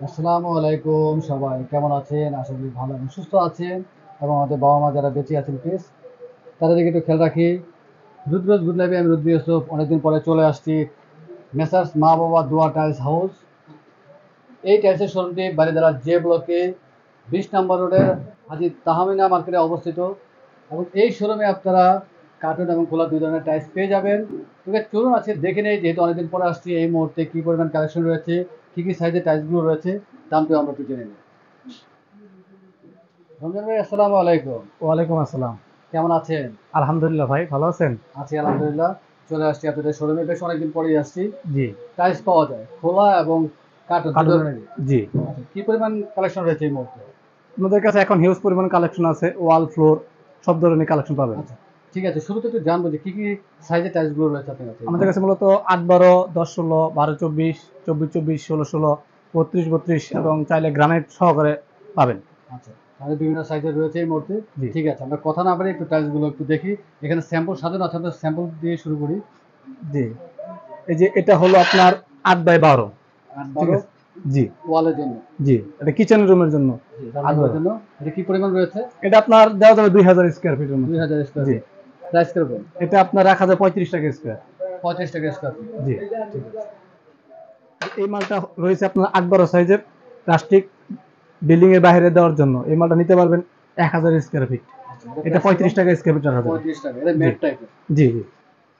আসসালামু আলাইকুম, সবাই কেমন আছেন? আশা করি ভালো এবং সুস্থ আছেন এবং আমাদের বাবা-মা যারা বেঁচে আছেন প্লিজ তাদের দিকে একটু খেয়াল রাখি। রুদ্রজ গুড লাইফে আমি রুদ্র ইউসুফ অনেকদিন পরে চলে আসছি মেসার্স মা বাবা দোয়া টাইলস হাউস। এই টাইলসের শোরুমটি বারিধারা জে ব্লকে 20 নম্বর রোডের হাজী তাহমিনা মার্কেটে অবস্থিত এবং এই শোরুমে আপনারা কার্টুন এবং খোলা দুই ধরনের টাইলস পেয়ে যাবেন। তবে চলুন আছে দেখে নেই, যেহেতু অনেকদিন পরে আসছি, এই মুহূর্তে কী পরিমাণ কালেকশন রয়েছে, কী কী সাইজের টাইলসগুলো রয়েছে, দামটিও আমরা একটু জেনে নিই। রমজান ভাই, আসসালামু আলাইকুম। ওয়ালাইকুম আসসালাম। কেমন আছেন? আলহামদুলিল্লাহ ভাই, ভালো আছেন? আছি আলহামদুলিল্লাহ। চলে আসছি আপনাদের শোরুমে, বেশ অনেকদিন পরেই আসছি। জি। টাইলস পাওয়া যায় খোলা এবং কার্টুন দু কার্টুন। ধরনেরই। জি। আচ্ছা, কি পরিমাণ কালেকশন রয়েছে এই মুহূর্তে? আমাদের কাছে এখন হিউজ পরিমাণ কালেকশন আছে, ওয়াল ফ্লোর সব ধরনের কালেকশন পাবেন। আচ্ছা, ঠিক আছে, শুরুতে একটু জানবো যে কি কি সাইজের টাইলসগুলো রয়েছে আপনার কাছে। আমাদের কাছে মূলত 8-12, 10-16, 12-24, 24-24, 16-16, 32-32 এবং চাইলে গ্রানাইট সহকারে পাবেন। আচ্ছা, তাহলে বিভিন্ন সাইজের রয়েছে এই মুহূর্তে। জি। ঠিক আছে, আমরা কথা না বাড়িয়ে একটু টাইলসগুলো একটু দেখি। এখানে স্যাম্পল সাজানো আছে, আমরা স্যাম্পল দিয়ে শুরু করি। জি। এই যে এটা হলো আপনার 8/12। 8 ঠিক 12 আছে। জি। ওয়ালের জন্য। জি, এটা কিচেন রুমের জন্য। জি, রান্নাঘরের জন্য। এটা কি পরিমাণ রয়েছে? এটা আপনার দেওয়া যাবে 2000 স্কয়ার ফিটের মতো। 2000 স্কয়ার জি। ফিট। প্রাইস কিরকম? এটা আপনার রাখা যায় 35 টাকা স্কয়ার। 35 টাকা স্কয়ার ফিট। জি। ঠিক আছে। এই মালটা রয়েছে আপনার 8-12 সাইজের প্লাস্টিক বিল্ডিং এর বাইরে দেওয়ার জন্য। এই মালটা নিতে পারবেন 1000 স্কয়ার ফিট। আচ্ছা, এটা 35 টাকা স্কয়ার ফিট রাখা যাবে। 35 টাকা। এটা জি। ম্যাট টাইপের। জি, জি।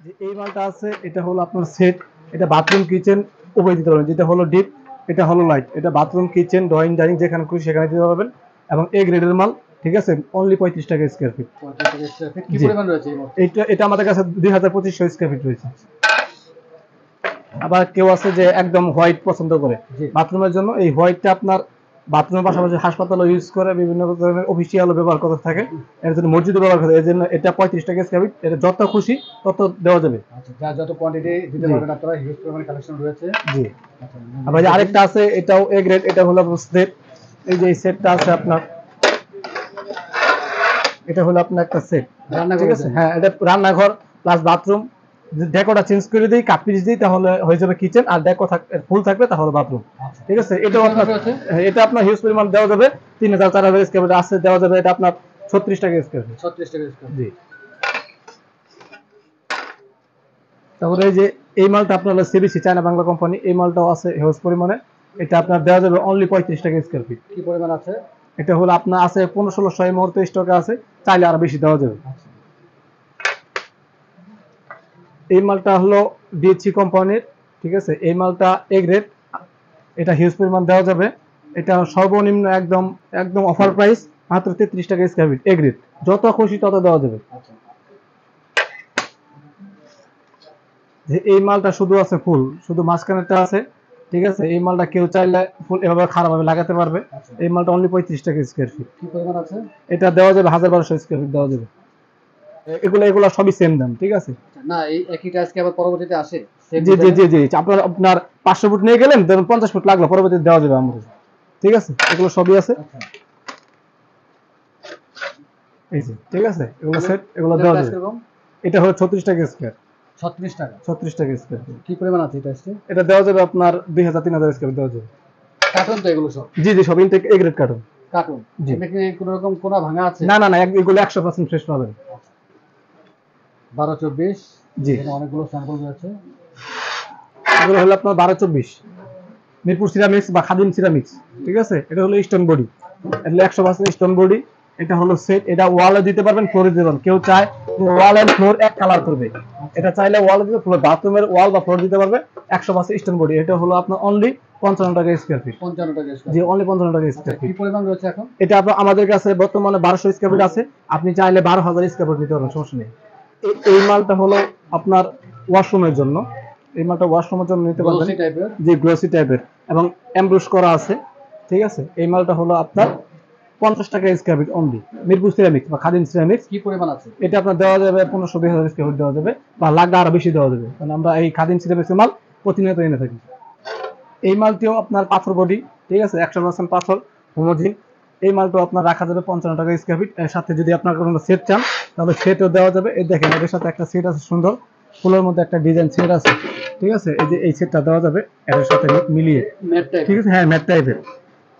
যে এই মালটা আছে এটা হলো আপনার সেট। এটা বাথরুম কিচেন উভয় দিতে পারবেন। যেটা হলো ডিপ, এটা হলো লাইট। এটা বাথরুম কিচেন ড্রয়িং ডাইনিং যেখানে খুশি সেখানে দিতে পারবেন এবং এ গ্রেডের মাল। ঠিক আছে, অনলি 35 টাকা স্কয়ার ফিট। 35 টাকা স্কয়ার ফিট। কি জি। পরিমাণ রয়েছে এই মুহূর্তে? এটা আমাদের কাছে 2500 স্কয়ার ফিট রয়েছে। আবার কেউ আছে যে একদম হোয়াইট পছন্দ করে জি। বাথরুমের জন্য, এই হোয়াইটটা আপনার বাথরুমের পাশাপাশি হাসপাতালও ইউজ করে, বিভিন্ন ধরনের অফিসিয়ালও ব্যবহার করতে থাকে, এর জন্য মসজিদও ব্যবহার করে। এই জন্য এটা 35 টাকা স্কয়ার ফিট। এটা যত খুশি তত দেওয়া যাবে। আচ্ছা, যার যত কোয়ান্টিটি দিতে জি। পারবেন আপনারা, হিউজ পরিমাণ কালেকশন রয়েছে। জি। আচ্ছা, আবার যে আরেকটা আছে এটাও এ গ্রেড, এটা হলো সেট। এই যে এই সেটটা আছে আপনার, এটা হলো আপনার একটা সেট। ঠিক রান্নাঘরের আছে, জন্য। হ্যাঁ, এটা রান্নাঘর প্লাস বাথরুম। ডেকোটা চেঞ্জ করে দিই, কাপ পিস দিই, তাহলে হয়ে যাবে কিচেন। আর ডেকো ফুল থাকবে তাহলে বাথরুম। আচ্ছা, ঠিক আছে, কি এটাও পরিমাণ আপনার, রয়েছে? এটা আপনার হিউজ পরিমাণ দেওয়া যাবে। 3000-4000 স্কয়ার ফিট আছে দেওয়া যাবে। এটা আপনার 36 টাকা স্কয়ার ফিট। 36 টাকা স্কয়ার জি। ফিট। তারপরে এই যে এই মালটা আপনার হলো সিবিসি চায়না বাংলা কোম্পানি, এই মালটাও আছে হিউজ পরিমাণে। এটা আপনার দেওয়া যাবে অনলি 35 টাকা স্কয়ার ফিট। কি পরিমাণ আছে? এটা হলো আপনার আছে 1500-1600 এই মুহূর্তে স্টকে আছে, চাইলে আরো বেশি দেওয়া যাবে। আচ্ছা, এই মালটা হলো ডিএচসি কোম্পানির। ঠিক আছে, এই মালটা এ গ্রেড। এটা হিউজ পরিমাণ দেওয়া যাবে। এটা সর্বনিম্ন একদম একদম অফার প্রাইস মাত্র 33 টাকা স্কয়ার ফিট এ গ্রেড। যত খুশি তত দেওয়া যাবে। আচ্ছা। যে এই মালটা শুধু আছে ফুল, শুধু মাঝখানেরটা আছে। ঠিক আছে, এই মালটা কেউ চাইলে ফুল এভাবে খারাপভাবে লাগাতে পারবে। আচ্ছা, এই মালটা অনলি 35 টাকা স্কয়ার ফিট। কি পরিমাণ আছে? এটা দেওয়া যাবে 1200 স্কয়ার ফিট দেওয়া যাবে। এগুলো এগুলো সবই সেম দাম। ঠিক আছে। আচ্ছা, না এই একই টাইলস কি আবার পরবর্তীতে আসে সেম জি, জি, ডিজাইনের? জি, জি। আপনার আপনার 500 ফুট নিয়ে গেলেন, ধরুন 50 ফুট লাগলো, পরবর্তীতে দেওয়া যাবে আমাদের। ঠিক আছে, এগুলো সবই আছে। আচ্ছা, এই যে ঠিক আছে, এগুলো তাহলে সেট, এগুলো এটার দেওয়া প্রাইস যাবে। কিরকম? এটা হলো 36 টাকা স্কয়ার। 36 টাকা। 36 টাকা স্কয়ার ফিট। কি পরিমাণ আছে এই টাইলসে? এটা দেওয়া যাবে আপনার 2000-3000 স্কয়ার দেওয়া যাবে। কার্টুন তো এগুলো সব? জি, জি, সব intake A grade carton. Cartoon. জি। এটা কি কোনো রকম কোনা ভাঙা আছে? না, না, না, এগুলো 100% ফ্রেশ পাবেন। আচ্ছা, 12 24। জি। এখানে অনেকগুলো স্যাম্পল রয়েছে। এগুলো হলো আপনার 12-24 মিরপুর সিরামিক্স বা খাদিম সিরামিক্স। ঠিক আছে, এটা হলো স্টোন বডি। এটা 100% স্টোন বডি। এটা হলো সেট। এটা ওয়ালে দিতে পারবেন, ফ্লোরে দিতে পারবেন। কেউ চায় ওয়াল এন্ড ফ্লোর এক কালার করবে, এটা চাইলে ওয়ালে দিতে, ফ্লোর বাথরুমের ওয়াল বা ফ্লোর দিতে পারবে। 100% স্টোন বডি। এটা হলো আপনার অনলি 55 টাকা স্কয়ার ফিট। 55 টাকা স্কয়ার জি, ফিট। অনলি 55 টাকা আচ্ছা, স্কয়ার কি ফিট। পরিমাণ রয়েছে এখন? এটা আপনার আমাদের কাছে বর্তমানে 1200 স্কয়ার ফিট আছে। আপনি চাইলে 12,000 স্কয়ার ফিট নিতে পারবেন, সমস্যা নেই। এই মালটা হলো আপনার ওয়াশরুমের জন্য। এই মালটা ওয়াশরুমের জন্য নিতে পারবেন। গ্লসি টাইপের। যে গ্লসি টাইপের এবং এমব্রোস করা আছে। ঠিক আছে, এই মালটা হলো আপনার 50 টাকা square fit only. Mirpur ceramics বা খাদিম সিরামিক্স। কি পরিমাণ আছে? এটা আপনার দেওয়া যাবে 1500-2000 স্কয়ার ফিট দেওয়া যাবে, বা লাগলে আরো বেশি দেওয়া যাবে, কারণ আমরা এই খাদিম সিরামিক্সের মাল প্রতিনিয়ত এনে থাকি। এই মালটিও আপনার পাথর বডি। ঠিক আছে, 100% পাথর হোমোজিন। এই মালটাও আপনার রাখা যাবে 55 টাকা স্কয়ার ফিট। এর সাথে যদি আপনার কোনো সেট চান তাহলে সেটও দেওয়া যাবে। এই দেখেন, এর সাথে একটা সেট আছে সুন্দর, ফুলের মধ্যে একটা ডিজাইন সেট আছে। ঠিক আছে, এই যে এই সেটটা দেওয়া যাবে এর সাথে মিলিয়ে, ম্যাট টাইপ ঠিক আছে, হ্যাঁ ম্যাট টাইপের,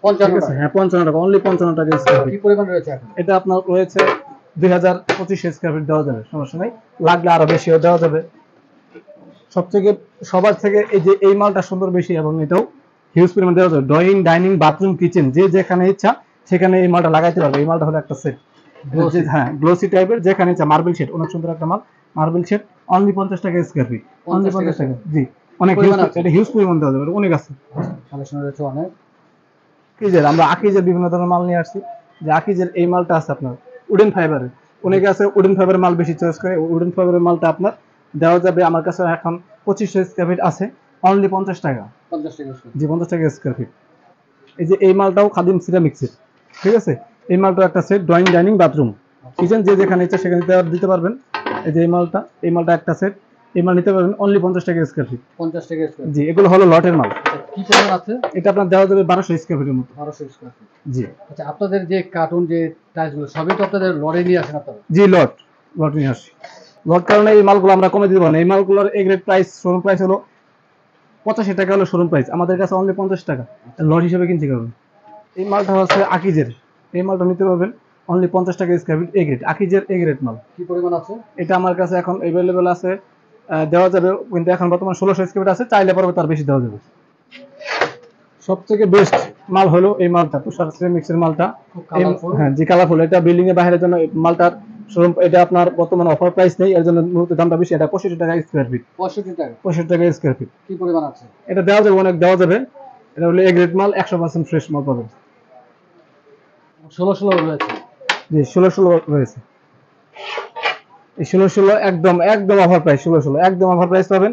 55 ঠিক আছে, টাকা। হ্যাঁ 55 টাকা, অনলি 55 টাকা স্কয়ার কি ফিট। পরিমাণ রয়েছে এখন? এটা আপনার রয়েছে 2025 স্কয়ার ফিট দেওয়া যাবে, সমস্যা নাই, লাগলে আরো বেশিও দেওয়া যাবে। সবথেকে সবার থেকে এই যে এই মালটা সুন্দর বেশি, এবং এটাও হিউজ পরিমাণ দেওয়া যাবে, ড্রয়িং, ডাইনিং, বাথরুম, কিচেন, যে যেখানে ইচ্ছা সেখানে এই মালটা লাগাইতে পারবে। এই মালটা হলো একটা সেট, Glossy। হ্যাঁ গ্লোসি টাইপের, যেখানে ইচ্ছা, মার্বেল শেড, অনেক সুন্দর একটা মাল, মার্বেল শেড, অনলি 50 টাকা স্কয়ার ফিট, অনলি 50 50 টাকা। টাকা, জি, অনেক পরিমাণ হিউজ, আছে? এটা হিউজ পরিমাণ দেওয়া যাবে, এটা অনেক আছে। কালেকশন রয়েছে অনেক। আকিজের, আমরা আকিজের বিভিন্ন ধরনের মাল নিয়ে আসছি, যে আকিজের এই মালটা আছে আপনার উডেন ফাইবারের, অনেকে আছে উডেন ফাইবারের মাল বেশি চয়েস করে, উডেন ফাইবারের মালটা আপনার দেওয়া যাবে, আমার কাছে এখন 2500 স্কয়ার ফিট আছে, অনলি 50 টাকা, 50 টাকা স্কয়ার। জি 50 টাকা স্কয়ার ফিট। এই যে এই মালটাও খাদিম সিরামিক্সের, ঠিক আছে, এই মালটা একটা set, drawing, dining, bathroom, kitchen, যে যেখানে ইচ্ছা সেখানে দিতে পারবেন। এই যে এই মালটা একটা সেট, এই মাল নিতে পারবেন অনলি 50 টাকা স্কয়ার ফিট, 50 টাকা স্কয়ার। জি, এগুলো হলো লটের মাল। কি পরিমাণ আছে? এটা আপনার দেওয়া যাবে 1200 স্কয়ার ফিটের মতো, 1200 স্কয়ার ফিট। জি, আচ্ছা, আপনাদের যে কার্টুন যে টাইলস গুলো সবই তো আপনাদের লড়ে নিয়ে আসেন আপনারা? জি লট নিয়ে আসি, লট কারণে এই মালগুলো আমরা কমে দিতে পারি না। এই মালগুলোর A grade price, showroom price হলো 85 টাকা, হলো শোরুম প্রাইস, আমাদের কাছে অনলি 50 টাকা, লট হিসেবে কিনতে পারবেন। এই মালটা হচ্ছে আকিজের, এই মালটা নিতে পারবেন অনলি 50 টাকা স্কয়ার ফিট, এ গ্রেড, আকিজের এ গ্রেড মাল। কি পরিমাণ আছে? এটা আমার কাছে এখন अवेलेबल আছে, দেওয়া যাবে, কিন্তু এখন বর্তমান 1600 স্কয়ার ফিট আছে, চাইলে পরে তার বেশি দেওয়া যাবে। সবথেকে বেস্ট মাল হলো এই মালটা, তুষার সিরামিক্সের মালটা, খুব কালারফুল। হ্যাঁ জি কালারফুল, এটা বিল্ডিং এর বাইরের জন্য এই মালটার শোরুম, এটা আপনার বর্তমানে অফার প্রাইস নেই, এর জন্য মূলত দামটা বেশি, এটা 65 টাকা স্কয়ার ফিট, 65 টাকা। 65 টাকা স্কয়ার ফিট। কি পরিমাণ আছে? এটা দেওয়া যাবে, অনেক দেওয়া যাবে, এটা হলো এ গ্রেড মাল, 100% ফ্রেশ মাল পাবেন। 16 রয়েছে। জি 16 রয়েছে, এই 16 একদম একদম অফার প্রাইস, 16 একদম অফার প্রাইস পাবেন।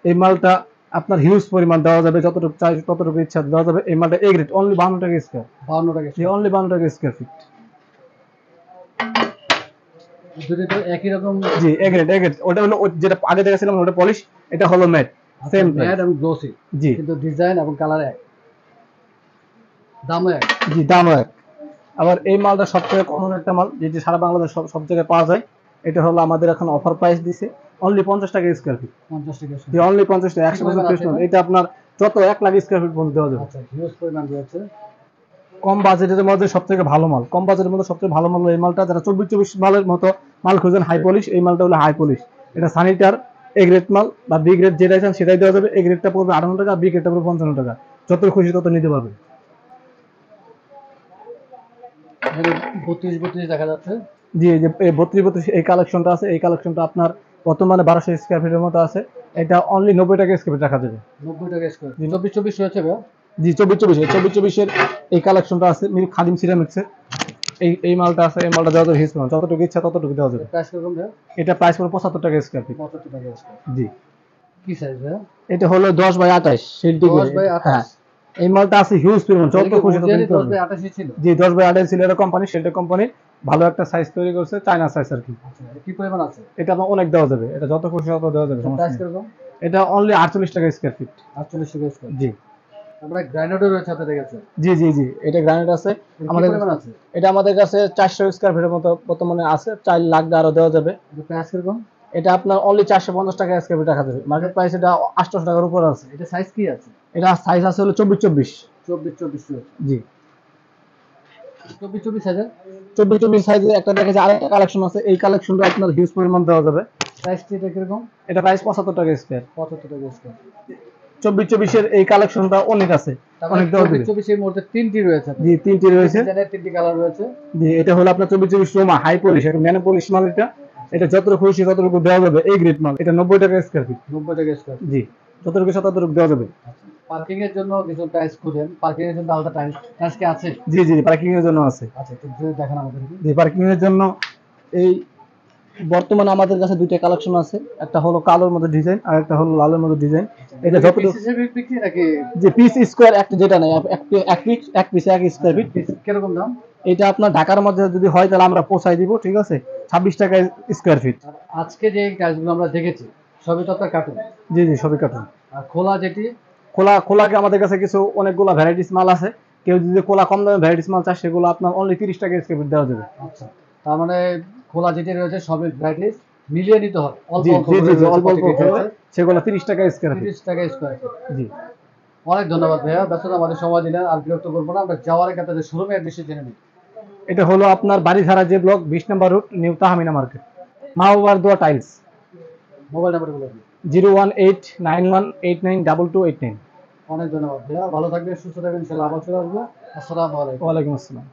এই মালটা আপনার হিউজ পরিমাণ দেওয়া যাবে, যতটুকু চাই ততটুকু ইচ্ছা দেওয়া যাবে। এই মালটা এ গ্রেড, অনলি 52 টাকা স্কয়ার, 52 টাকা জি স্কয়ার। অনলি 52 টাকা স্কয়ার ফিট, দুটো তো একই রকম। জি এ গ্রেড, ওটা হলো যেটা আগে দেখাছিলাম ওটা পলিশ, এটা হলো ম্যাট, সেম ম্যাট এবং গ্লোসি, জি, কিন্তু ডিজাইন এবং কালার এক, দামও এক। জি দামও এক। আবার এই মালটা সবথেকে কমন একটা মাল, যেটি সারা বাংলাদেশ সব জায়গায় পাওয়া যায়, এটা হলো আমাদের এখন অফার প্রাইস দিছে অনলি 50 টাকা স্কয়ার ফিট, 50 টাকা জি স্কয়ার। অনলি 50 টাকা, 100% ফ্রেশ মাল। এটা আপনার যত 1 লাখ স্কয়ার ফিট পর্যন্ত দেওয়া যাবে। আচ্ছা, হিউজ পরিমাণ রয়েছে। কম বাজেটের মধ্যে সবথেকে ভালো মাল, কম বাজেটের মধ্যে সবথেকে ভালো মাল হলো এই মালটা, যারা 24 মালের মতো মাল খুঁজেন হাই পলিশ, এই মালটা হলো হাই পলিশ, এটা সানিটার এ গ্রেড মাল বা বি গ্রেড যেটাই চান সেটাই দেওয়া যাবে। এ গ্রেডটা পড়বে 58 টাকা, বি গ্রেডটা পড়বে 55 টাকা, যত খুশি তত নিতে পারবেন। এখানে 32 দেখা যাচ্ছে। জি এই যে 32 এই কালেকশনটা আছে, এই কালেকশনটা আপনার বর্তমানে 1200 স্কয়ার ফিটের মতো আছে, এটা অনলি 90 টাকা স্কয়ার ফিট রাখা যাবে। 90 টাকা স্কয়ার। 24 রয়েছে ভাই? জি 24 এর এই কালেকশনটা আছে, মিল খাদিম সিরামিক্সের, এই মালটা আছে, এই মালটা দেওয়া যাবে হিউজ মাল, যতটুকু ইচ্ছা ততটুকু দেওয়া যাবে। প্রাইস কিরকম ভাই? এটা প্রাইস পড়বে 75 টাকা স্কয়ার ফিট, 75 টাকা স্কয়ার। জি। কি সাইজ ভাই? এটা হলো 10 বাই 28 শিল্ডি 10 বাই 28। হ্যাঁ, এই মালটা আছে হিউজ পরিমাণ, যত খুশি তত নিতে 10 পারবেন। বাই 28 ছিল। জি 10 বাই 28 ছিল, এটা কোম্পানি, শেল্ডার কোম্পানি, ভালো একটা সাইজ তৈরি করছে, চায়না সাইজ আর কি। আচ্ছা, কি পরিমাণ আছে? এটা আপনার অনেক দেওয়া যাবে, এটা যত খুশি তত দেওয়া যাবে, সমস্যা প্রাইস নেই। কিরকম? এটা অনলি 48 টাকা স্কয়ার ফিট, 48 টাকা স্কয়ার। জি তারপরে গ্রাইন্ডারও রয়েছে আপনাদের কাছে। জি এটা গ্রানাইট আছে আমাদের আমাদের, পরিমাণ আছে। এটা আমাদের কাছে 400 স্কয়ার ফিটের মতো বর্তমানে আছে, 4 লাখ আরো দেওয়া যাবে। প্রাইস কিরকম? এটা আপনার অনলি 450 টাকা স্কয়ার ফিট রাখা যাবে, মার্কেট প্রাইস এটা 800 টাকার উপর আছে। এটা সাইজ কি আছে? এটা সাইজ আছে হলো 24 24 রয়েছে। জি 24 সাইজের। 24 সাইজের একটা দেখা যায়, আরেকটা কালেকশন আছে, এই কালেকশনটা আপনার হিউজ পরিমাণ দেওয়া যাবে। প্রাইসটা এটা কিরকম? এটা প্রাইস 75 টাকা স্কয়ার, 75 টাকা স্কয়ার। 24 এর এই কালেকশনটা অনেক আছে, অনেক দেওয়া যাবে। 24 এর মধ্যে তিনটি রয়েছে। জি তিনটি রয়েছে, ডিজাইনের তিনটি কালার রয়েছে। জি এটা হলো আপনার 24 রোমা হাই পলিশ, এটা ম্যানে পলিশ মাল, এটা যতটুকু খুশি ততটুকু দেওয়া যাবে, এই গ্রেড মাল, এটা 90 টাকা স্কয়ার ফিট, 90 টাকা স্কয়ার। জি যতটুকু ইচ্ছা ততটুকু দেওয়া যাবে। পার্কিং এর জন্য কিছু টাইলস খুঁজেন, পার্কিং এর জন্য আলাদা টাইলস টাইলস কি আছে? জি পার্কিং এর জন্য আছে। আচ্ছা, একটু যদি দেখেন আমাদেরকে। জি পার্কিং এর জন্য এই বর্তমানে আমাদের কাছে দুইটা কালেকশন আছে, একটা হলো কালোর মধ্যে ডিজাইন আর একটা হলো লালের মধ্যে ডিজাইন। এটা যতটুকু পিস হিসেবে বিক্রি নাকি? যে পিস স্কয়ার একটা যেটা নাই, এক পিস এক স্কয়ার ফিট, পিস কিরকম দাম? এটা আপনার ঢাকার মধ্যে যদি হয় তাহলে আমরা পৌঁছাই দিব, ঠিক আছে, 26 টাকা স্কয়ার ফিট। আর আজকে যে টাইলসগুলো আমরা দেখেছি সবই তো আপনার কার্টুন। জি সবই কার্টুন। আর খোলা যেটি? খোলাকে আমাদের কাছে কিছু অনেকগুলো ভ্যারাইটিস মাল আছে, কেউ যদি খোলা কম দামে ভ্যারাইটিস মাল চায় সেগুলো আপনার অনলি 30 টাকা স্কয়ার ফিট দেওয়া যাবে। আচ্ছা, তার মানে খোলা যেটি রয়েছে সবই ভ্যারাইটিস, মিলিয়ে নিতে হবে, অল্প জি অল্প জি করে জি রয়েছে অল্প অল্প প্রত্যেকটা করে, গাছে। সেগুলো 30 টাকা স্কয়ার ফিট। 30 টাকা স্কোয়ার ফিট। জি। অনেক ধন্যবাদ ভাইয়া, ব্যস্ততা আমাদের সময় দিলেন, আর বিরক্ত করবো না। আমরা যাওয়ার আগে আপনাদের শোরুমে অ্যাড্রেসে জেনে নিই। এটা হলো আপনার বাড়িধারা যে ব্লক 20 নম্বর রুট, নিউ তাহমিনা মার্কেট, মাহবুবার দোয়া টাইলস। মোবাইল নাম্বার বলে দিন। 01891892289। অনেক ধন্যবাদ ভাইয়া, ভালো থাকবেন, সুস্থ থাকবেন, ইনশাআল্লাহ আবার চলে আসবো। আসসালামু আলাইকুম। ওয়ালাইকুম আসসালাম।